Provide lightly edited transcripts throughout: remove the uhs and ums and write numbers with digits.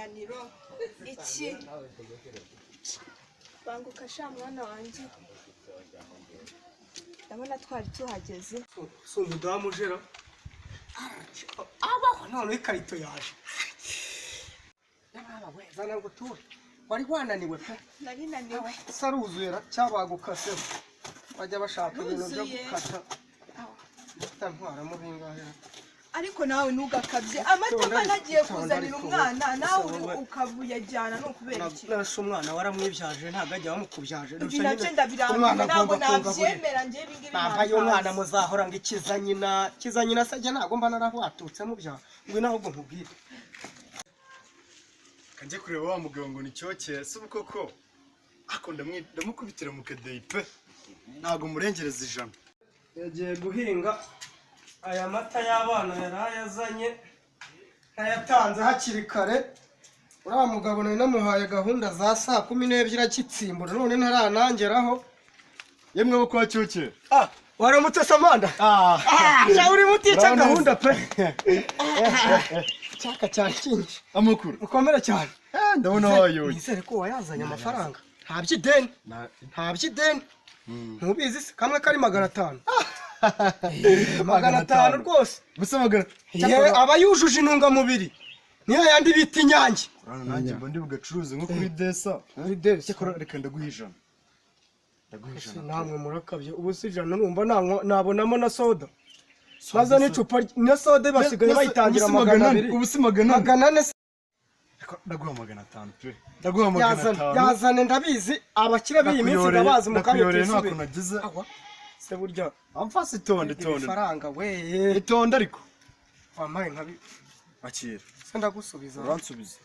umunaniro iki banguka sha mwana wanjye ndabona twari tuhageze sumva udamujera abaho none ikarito yaje yaba we zana ngo ture wari wananiwe pe nari naniwe saruzuyera cyabagukase bajya bashaka ibintu byo gukata tantwara mu bingahe ariko nawe ntugakabye amatama nagiye kuzanira umwana nawe ukabuyajyana no kubera iki nasho umwana waramwibyaje ntago ajya bamukubyaje nacyo ndabirambiwe ntabwo nabyemera njye ibingibi bamba y'umwana muzahora ngo ikizanyina sajya ntago mba narahwatutse mu byaha ngo nahubwo nkubwire kanje kureba wa mugabo ngo ni cyokeye se ubu koko ako ndamukubitira mu kadeyi pe ntago murengereza ijana yagiye guhinga aya mata y'abana yarayazanye ntayatanze hakiri kare uriya mugabo nari namuhaye gahunda za saa 12 akitsimbura none ntaranangeraho yemwe bo kwa cyokeye waramutse Samanda sha uri mutica gahunda pe cyaka cyashinje amakuru ukomere cyane ndabona wayoye nizere ko wayazanye amafaranga nta by'ideni ntubizi se kamwe kari 500 500 rwose gusa magana aba yujuje intungamubiri niyo yandi bita inyange nanjye mba ndi bugacuruze nko kuri desa cyakora reka ndaguhijana namwe murakabye ubu si ijana numva nabonamo na soda maze n'icupa na soda basigaye bayitangira 200 ubu si 400 ndaguha 500 pe ndaguha 500 yazane ndabizi abakire b'iyi minsi ndabazi mu kanya ntako nagize se burya amfase itonde faranga we itonde ariko wamaye nkabi akira se ndagusubiza uransubiza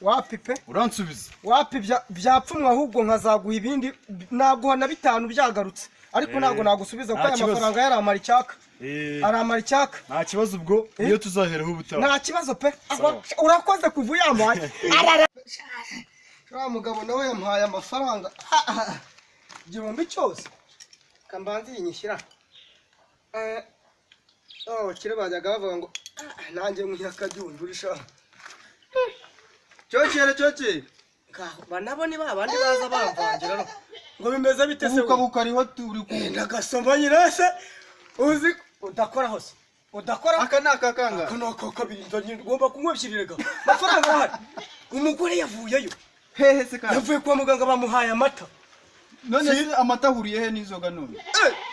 wapi pe uransubiza wapi byapfumwa ahubwo nkazaguha ibindi naguha na 5 byagarutse ariko ntago nagusubiza kuko aya mafaranga yari amara icyaka nta kibazo ubwo iyo tuzaheraho ubutaha nta kibazo pe urakoze kuva uyamaye wa mugabo nawe yamuhaye amafaranga igihumbi cyose kambanzi yinyishyira abakire bajyaga bavuga ngo nanjye nk'iyakabyumva urisha cyokere banabo ni babandi baza bamvangira ngo bimeze bite se ukabuka ariho turi ndagasoma nyirase uzi udakora hose udakora aka nakakanga kanaka kabiri ngomba kunkwebyirirega amafaranga ahari umugore yavuyeyo hehe se kandi yavuye kwa muganga bamuhaye amata none se amata huriye he nizoga none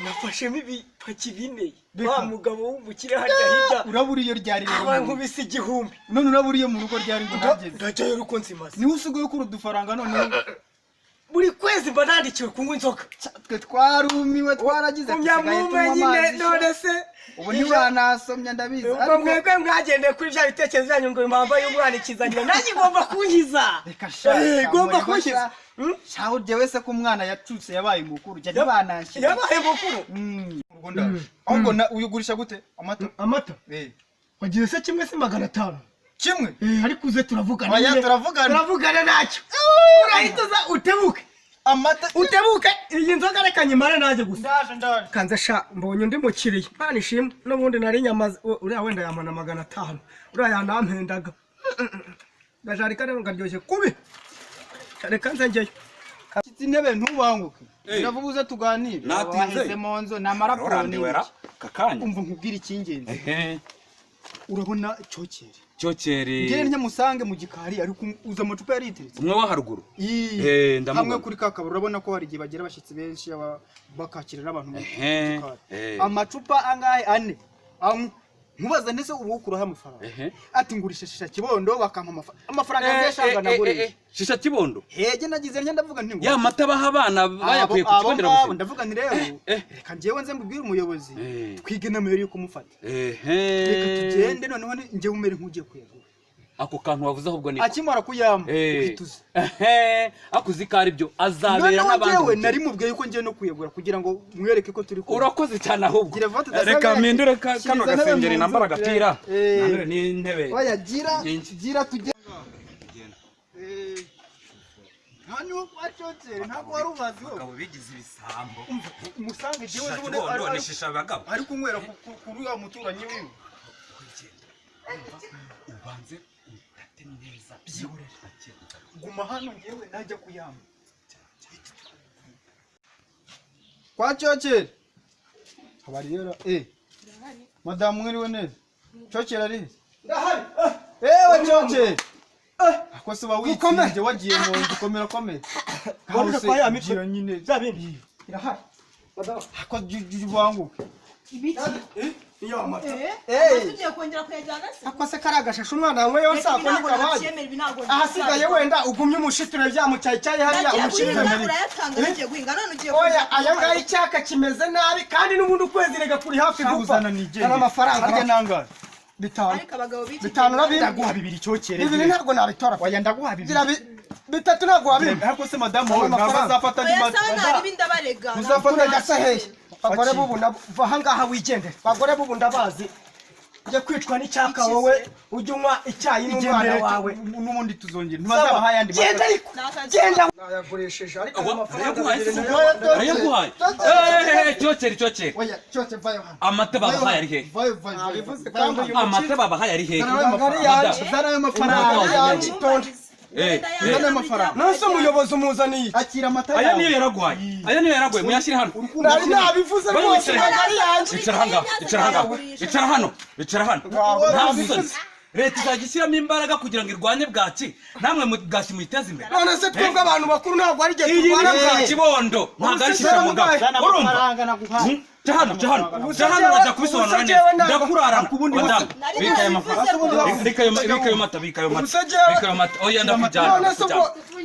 nafashemo ibipaki 4 wa mugabo w'umukire harya hirya uraburiye ryari rero nkubise 1000 none uraburiye mu rugo ryari ngo nageze ndajyayo ruko nsimaze ni usigaye kuri udufaranga none buri kwezi mba nandikiwe kunywa inzoga twe twarumiwe twaragize nyine none se ubu ni wanasomya ndabizi ariko mwebwe mwagendeye kuri bya bitekerezo byanyu ngo impamba y'umwana ikizanira nanjye ngomba kunkiza reka sha ngomba kunkiza shaho je wese ko umwana yacutse yabaye mukuru je ntibanashye yabaye mukuru urwo ndaje ahubwo uyugurisha gute amata wagiye se kimwe se 500 kimwe ariko uze turavugana oya turavugana nacyo urahitaza utebuke amata utebuke iyi nzoga reka nyimare naje gusa ndaje kanza sha mbonye undi mukiriye bana ishimwe n'ubundi nari nyamaze uriya wenda yamana 500 uriya yanampendaga ndajari kare ngaryoshye kubi reka nze njyeyo kitsi intebe ntubanguke biravubuze tuganire natinze monzo namara poni kakanya umva nkubwira ikingenzi urabona cyokere ngiye nyamusange mu gikari ariko uza amacupa yariteretse umwe wa haruguru ndamubona hamwe kuri kakaba urabona ko hari gihe bagira abashitsi benshi bakakira n'abantu mu gikari amacupa angahe 4 nkubaza ndetse ubukura amafaranga ati ngurisha shisha kibondo bakampa amafaranga yashanga nagure shisha kibondo hege nagize ndavuga nti ya mata baha abana bayakuye ku kibondera gusa ndavuga nti rero reka njewe nze mbibwire umuyobozi twige namero yo kumufata reka tugende noneho nje umere nk'ugiye kuyagura ako kantu wavuze ahubwo ni akimara kuyama uhituze akuzi kari byo azabera n'abandi none nari mubwiye yuko ngiye no kuyagura kugira ngo mwereke ko turi ko urakoze cyane ahubwo reka mpindure kano gasengeri nambara gatira nanone ni intebe oya gira tugenda hano wacotere ntabwo wari ubazi wo bigize ibisambo umusange jewe n'ubundi nishisha abagabo ari kunywera kuri ya muturanyi wiwe ubanze byihorere guma hano ngewe najya kuyamba kwa cyokere habariyera madamu mwiriwe neza cyokere ari ndahari ewe cyokere ako se wawitsinze wagiye mu nzu komera komera wabuje kwa ya mitwe nyine zabindi irahari madamu ako jibanguke ibiki iyo amata tugiye kongera kuyajyana se ako se karagashasha umwana hamwe yose akoni kabaye ahasigaye wenda ugumye umushitire byamucyayi hariya umushirire muri oya aya ngaya icyaka kimeze nabi kandi n'ubundi ukwezi rega kuri hafi kuzana nigende amafaranga harya nangara bitanu na ndaguha bibiri cyokere bibiri ntabwo nabitora oya ndaguha bibiri bitatu ntabwo wabimpa ariko se madamu ntabwo azafata uzafata gasaheye bagore bubu va ngaha wigendere bagore bubu ndabazi ujye kwicwa n'icyaka wowe ujye unywa icyayi n'umwana wawe n'ubundi tuzongera ntibazabaha ayandi genda ariko genda nayagurisheje ariko arayaguhaye cyokere oya cyokere vayo hano amata babahaye ari hehe nabivuze kandi uyu amata babahaye ari hehe zarayo mafaranga zana amafaranga nase umuyobozi umuzaniye akira amata yawe aya niyo yaraguye muyashyire hano nari nabivuze rwose ari yanjye icara hano ntavuze leta izajya ishyiramo imbaraga kugira ngo irwanye bwaki namwe bwaki muyiteze imbere none se twebwe abantu bakuru ntabwo ari igihe turwana bwaki bondo ntabwo ari shisha mugabo urumva Jahano urajya kubisobanura neza ndakurarana madamu bikayo mata oya ndakujyana none se ubwo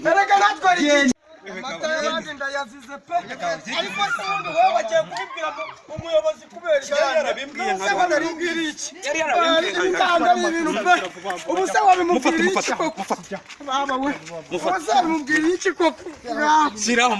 erega natwara iki amata yanjye ndayazize pe ariko se ubundi wowe wagiye kubibwira umuyobozi kubera yarabimbwiye nka naribwira iki ari ibintu pe ubu se wabimubwira iki koko baba we ubu se wabimubwira iki koko mushyiraho